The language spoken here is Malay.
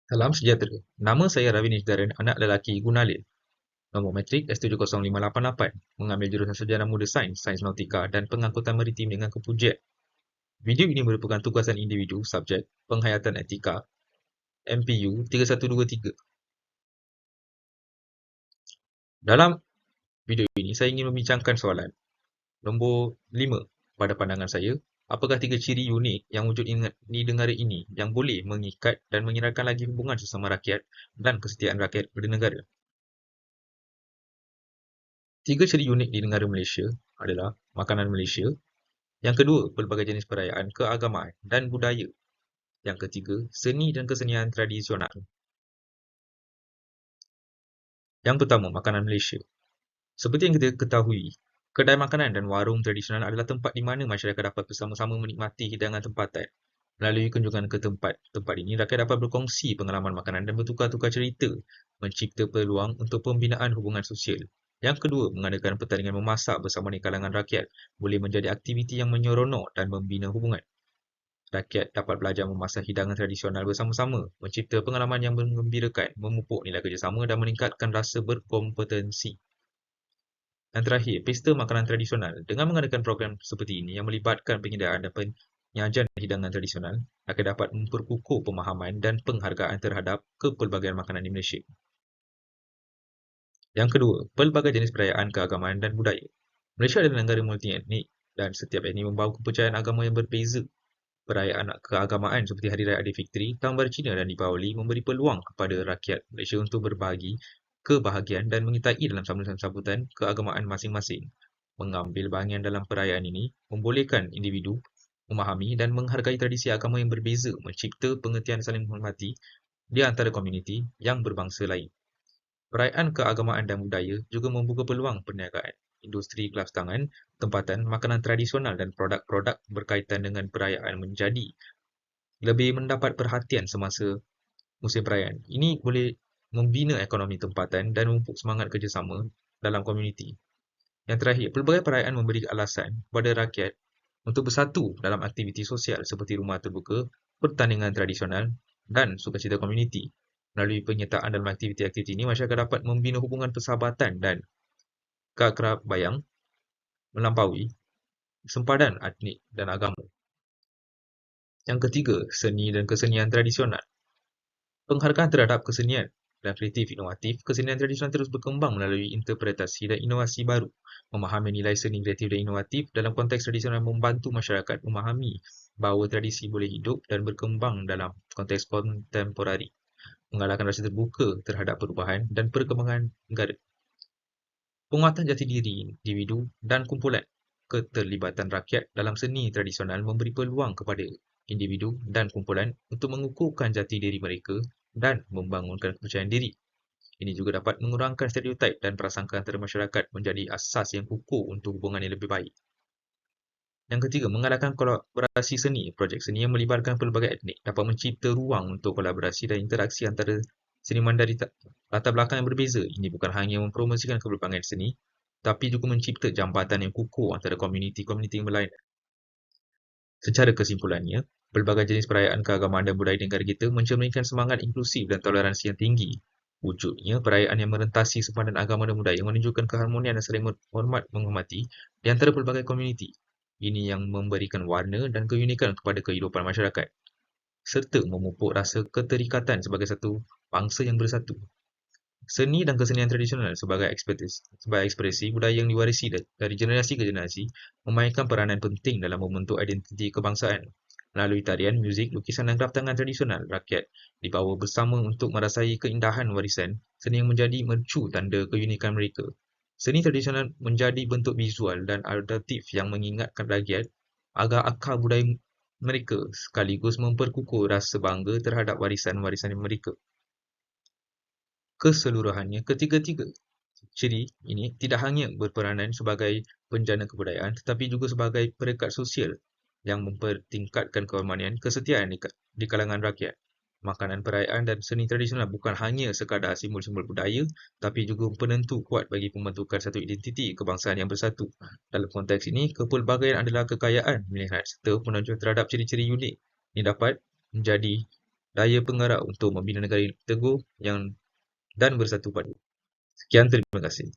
Salam sejahtera. Nama saya Ravinesh Daren, anak lelaki Gunalil. Nombor matrik S70588. Mengambil jurusan Sejarah Muda Sains, Sains Nautika dan Pengangkutan Maritim dengan kepujian. Video ini merupakan tugasan individu subjek penghayatan etika MPU 3123. Dalam video ini saya ingin membincangkan soalan nombor 5. Pada pandangan saya, apakah tiga ciri unik yang wujud di negara ini yang boleh mengikat dan mengeratkan lagi hubungan sesama rakyat dan kesetiaan rakyat pada negara? Tiga ciri unik di negara Malaysia adalah makanan Malaysia, yang kedua, pelbagai jenis perayaan keagamaan dan budaya, yang ketiga, seni dan kesenian tradisional. Yang pertama, makanan Malaysia. Seperti yang kita ketahui, kedai makanan dan warung tradisional adalah tempat di mana masyarakat dapat bersama-sama menikmati hidangan tempatan. Melalui kunjungan ke tempat ini, rakyat dapat berkongsi pengalaman makanan dan bertukar-tukar cerita, mencipta peluang untuk pembinaan hubungan sosial. Yang kedua, mengadakan pertandingan memasak bersama di kalangan rakyat boleh menjadi aktiviti yang menyeronok dan membina hubungan. Rakyat dapat belajar memasak hidangan tradisional bersama-sama, mencipta pengalaman yang menggembirakan, memupuk nilai kerjasama dan meningkatkan rasa berkompetensi. Yang terakhir, pesta makanan tradisional. Dengan mengadakan program seperti ini yang melibatkan penyediaan dan penyajian hidangan tradisional, akan dapat memperkukuh pemahaman dan penghargaan terhadap kepelbagaian makanan di Malaysia. Yang kedua, pelbagai jenis perayaan keagamaan dan budaya. Malaysia adalah negara multi-etnik dan setiap etnik membawa kepercayaan agama yang berbeza. Perayaan keagamaan seperti Hari Raya Aidilfitri, Tahun Baru Cina dan Deepavali memberi peluang kepada rakyat Malaysia untuk berbagi kebahagiaan dan menyertai dalam sambutan-sambutan keagamaan masing-masing. Mengambil bahagian dalam perayaan ini membolehkan individu memahami dan menghargai tradisi agama yang berbeza, mencipta pengertian saling menghormati di antara komuniti yang berbangsa lain. Perayaan keagamaan dan budaya juga membuka peluang perniagaan. Industri kelas tangan, tempatan, makanan tradisional dan produk-produk berkaitan dengan perayaan menjadi lebih mendapat perhatian semasa musim perayaan. Ini boleh membina ekonomi tempatan dan memupuk semangat kerjasama dalam komuniti. Yang terakhir, pelbagai perayaan memberi alasan kepada rakyat untuk bersatu dalam aktiviti sosial seperti rumah terbuka, pertandingan tradisional dan sukacita komuniti. Melalui penyertaan dalam aktiviti-aktiviti ini, masyarakat dapat membina hubungan persahabatan dan keakrabayang melampaui sempadan etnik dan agama. Yang ketiga, seni dan kesenian tradisional. Penghargaan terhadap kesenian dan kreatif inovatif, kesenian tradisional terus berkembang melalui interpretasi dan inovasi baru. Memahami nilai seni kreatif dan inovatif dalam konteks tradisional membantu masyarakat memahami bahawa tradisi boleh hidup dan berkembang dalam konteks kontemporari, mengalahkan rasa terbuka terhadap perubahan dan perkembangan negara. Penguatan jati diri individu dan kumpulan. Keterlibatan rakyat dalam seni tradisional memberi peluang kepada individu dan kumpulan untuk mengukuhkan jati diri mereka dan membangunkan kepercayaan diri. Ini juga dapat mengurangkan stereotip dan prasangka antara masyarakat menjadi asas yang kukuh untuk hubungan yang lebih baik. Yang ketiga, mengadakan kolaborasi seni. Projek seni yang melibatkan pelbagai etnik dapat mencipta ruang untuk kolaborasi dan interaksi antara seniman dari latar belakang yang berbeza. Ini bukan hanya mempromosikan kepelbagai seni, tapi juga mencipta jambatan yang kukuh antara komuniti-komuniti yang berlainan. Secara kesimpulannya, pelbagai jenis perayaan keagamaan dan budaya negara kita mencerminkan semangat inklusif dan toleransi yang tinggi. Wujudnya perayaan yang merentasi sempadan agama dan budaya menunjukkan keharmonian dan saling menghormati di antara pelbagai komuniti. Ini yang memberikan warna dan keunikan kepada kehidupan masyarakat, serta memupuk rasa keterikatan sebagai satu bangsa yang bersatu. Seni dan kesenian tradisional sebagai ekspresi budaya yang diwarisi dari generasi ke generasi memainkan peranan penting dalam membentuk identiti kebangsaan. Melalui tarian, muzik, lukisan dan kraftangan tradisional, rakyat dibawa bersama untuk merasai keindahan warisan seni yang menjadi mercu tanda keunikan mereka. Seni tradisional menjadi bentuk visual dan auditif yang mengingatkan rakyat agar akar budaya mereka sekaligus memperkukuh rasa bangga terhadap warisan-warisan mereka. Keseluruhannya, ketiga-tiga ciri ini tidak hanya berperanan sebagai penjana kebudayaan tetapi juga sebagai perekat sosial yang mempertingkatkan keharmonian kesetiaan di kalangan rakyat. Makanan perayaan dan seni tradisional bukan hanya sekadar simbol-simbol budaya tapi juga penentu kuat bagi pembentukan satu identiti kebangsaan yang bersatu. Dalam konteks ini, kepelbagaian adalah kekayaan melihat serta penonjol terhadap ciri-ciri unik. Ini dapat menjadi daya penggerak untuk membina negara ini teguh dan bersatu padu. Sekian, terima kasih.